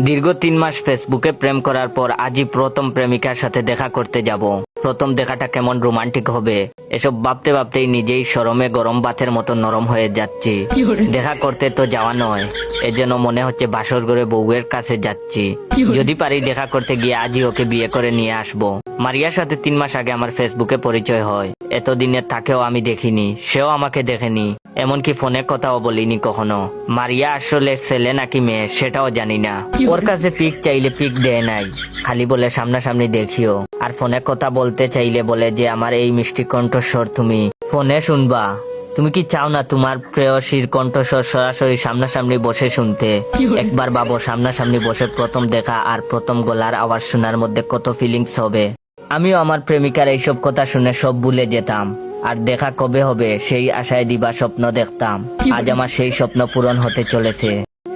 দীর্ঘ 3 মাস ফেসবুকে প্রেম করার পর আজই প্রথম প্রেমিকার সাথে দেখা করতে যাব। প্রথম দেখাটা কেমন রোমান্টিক হবে এসব ভাবতে ভাবতেই নিজেই শরমে গরম ভাতের মতো নরম হয়ে যাচ্ছি। দেখা করতে তো যাওয়া নয়, এজন্য মনে হচ্ছে বাসর ঘরে বউয়ের কাছে যাচ্ছি। যদি পারি দেখা করতে গিয়ে আজই ওকে বিয়ে করে নিয়ে আসবো। মারিয়ার সাথে 3 মাস আগে আমার ফেসবুকে পরিচয় হয়। এতদিনের তাকেও আমি দেখিনি, সেও আমাকে দেখেনি, এমনকি ফোনে কথাও বলিনি কখনো। মারিয়া আসলে ছেলে নাকি মেয়ে সেটাও জানি না। ওর কাছে পিক চাইলে পিক দেয় নাই, খালি বলে সামনাসামনি দেখিও। আর ফোনে কথা বলতে চাইলে বলে যে আমার এই মিষ্টি কণ্ঠস্বর তুমি ফোনে শুনবা। তুমি কি চাও না তোমার প্রেয়সীর কণ্ঠস্বর সরাসরি সামনাসামনি বসে শুনতে? একবার ভাবো, সামনাসামনি বসে প্রথম দেখা আর প্রথম গলার আওয়াজ শোনার মধ্যে কত ফিলিংস হবে। আমিও আমার প্রেমিকার এইসব কথা শুনে সব ভুলে যেতাম, আর দেখা কবে হবে সেই আশায় দিবা স্বপ্ন দেখতাম। আজ আমার সেই স্বপ্ন পূরণ হতে চলেছে।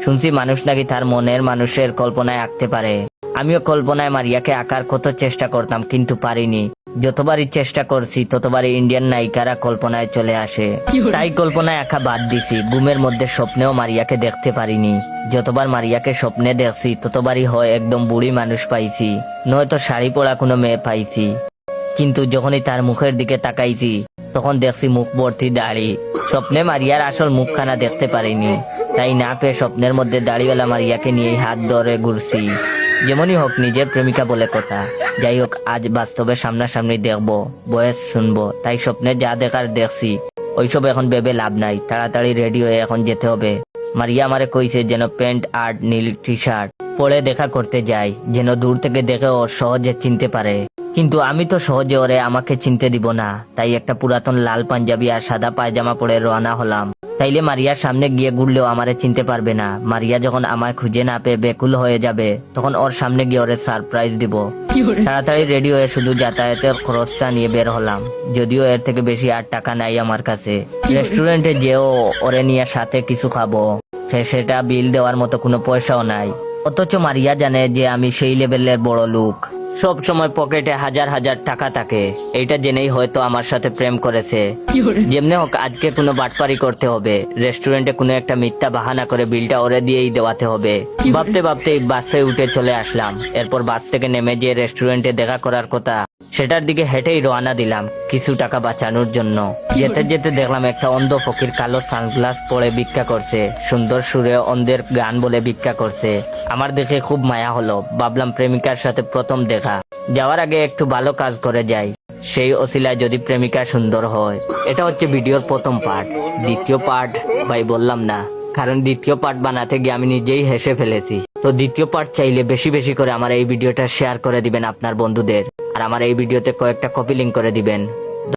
শুনছি মানুষ নাকি তার মনের মানুষের কল্পনায় আঁকতে পারে। আমিও কল্পনায় মারিয়াকে আঁকার কত চেষ্টা করতাম, কিন্তু পারিনি। যতবারই চেষ্টা করছি ততবারই ইন্ডিয়ান নায়িকারা কল্পনায় চলে আসে, তাই কল্পনায় আঁকা বাদ দিছি। ঘুমের মধ্যে স্বপ্নেও মারিয়াকে দেখতে পারিনি। যতবার মারিয়াকে স্বপ্নে দেখছি ততবারই হয় একদম বুড়ি মানুষ পাইছি, নয়তো শাড়ি পরা কোনো মেয়ে পাইছি। কিন্তু যখনই তার মুখের দিকে তাকাইছি তখন দেখছি মুখ ভর্তি দাড়ি। স্বপ্নে মারিয়ার আসল মুখখানা দেখতে পারিনি, তাই না পেয়ে স্বপ্নের মধ্যে দাড়িওয়ালা মারিয়াকে নিয়েই হাত ধরে ঘুরছি। যেমনই হোক নিজের প্রেমিকা বলে কথা। যাই হোক, আজ বাস্তবে সামনাসামনি দেখবো, বয়স শুনবো, তাই স্বপ্নে যা দেখার দেখছি ওইসব এখন ভেবে লাভ নাই। তাড়াতাড়ি রেডি হয়ে এখন যেতে হবে। মারিয়া আমারে কইছে যেন প্যান্ট আর নীল টি শার্ট পরে দেখা করতে যাই, যেন দূর থেকে দেখে ও সহজে চিনতে পারে। কিন্তু আমি তো সহজে ওরে আমাকে চিনতে দিব না, তাই একটা পুরাতন লাল পাঞ্জাবি আর সাদা পায়জামা পরে রওনা হলাম। তাইলে মারিয়ার সামনে গিয়ে ঘুরলেও আমারে চিনতে পারবে না। মারিয়া যখন আমায় খুঁজে না পেয়ে বেকুল হয়ে যাবে তখন ওর সামনে গিয়ে ওরে সারপ্রাইজ দিব। তাড়াতাড়ি রেডি হয়ে শুধু যাতায়াতের খরচটা নিয়ে বের হলাম, যদিও এর থেকে বেশি আর টাকা নাই আমার কাছে। রেস্টুরেন্টে যেও ওরে নিয়ে সাথে কিছু খাবো, সেটা বিল দেওয়ার মতো কোনো পয়সাও নাই। অথচ মারিয়া জানে যে আমি সেই লেভেলের বড় লোক, সব সময় পকেটে হাজার হাজার টাকা থাকে। এইটা জেনেই হয়তো আমার সাথে প্রেম করেছে। যেমনি হোক আজকে কোনো বাটপারি করতে হবে। রেস্টুরেন্টে কোনো একটা মিথ্যা বাহানা করে বিলটা ওরে দিয়েই দেওয়াতে হবে। ভাবতে ভাবতেই বাসে উঠে চলে আসলাম। এরপর বাস থেকে নেমে যে রেস্টুরেন্টে দেখা করার কথা সেটার দিকে হেঁটেই রওনা দিলাম কিছু টাকা বাঁচানোর জন্য। যেতে যেতে দেখলাম একটা অন্ধ ফকির কালো সানগ্লাস পরে ভিক্ষা করছে, সুন্দর সুরে অন্ধের গান বলে ভিক্ষা করছে। আমার দেখে খুব মায়া হলো। ভাবলাম প্রেমিকার সাথে প্রথম দেখা, যাওয়ার আগে একটু ভালো কাজ করে যাই, সেই অছিলায় যদি প্রেমিকা সুন্দর হয়। এটা হচ্ছে ভিডিওর প্রথম পার্ট। দ্বিতীয় পার্ট ভাই বললাম না, কারণ দ্বিতীয় পার্ট বানাতে গিয়ে আমি নিজেই হেসে ফেলেছি। তো দ্বিতীয় পার্ট চাইলে বেশি বেশি করে আমার এই ভিডিওটা শেয়ার করে দিবেন আপনার বন্ধুদের, আর আমার এই ভিডিওতে কয়েকটা কপি লিংক করে দিবেন।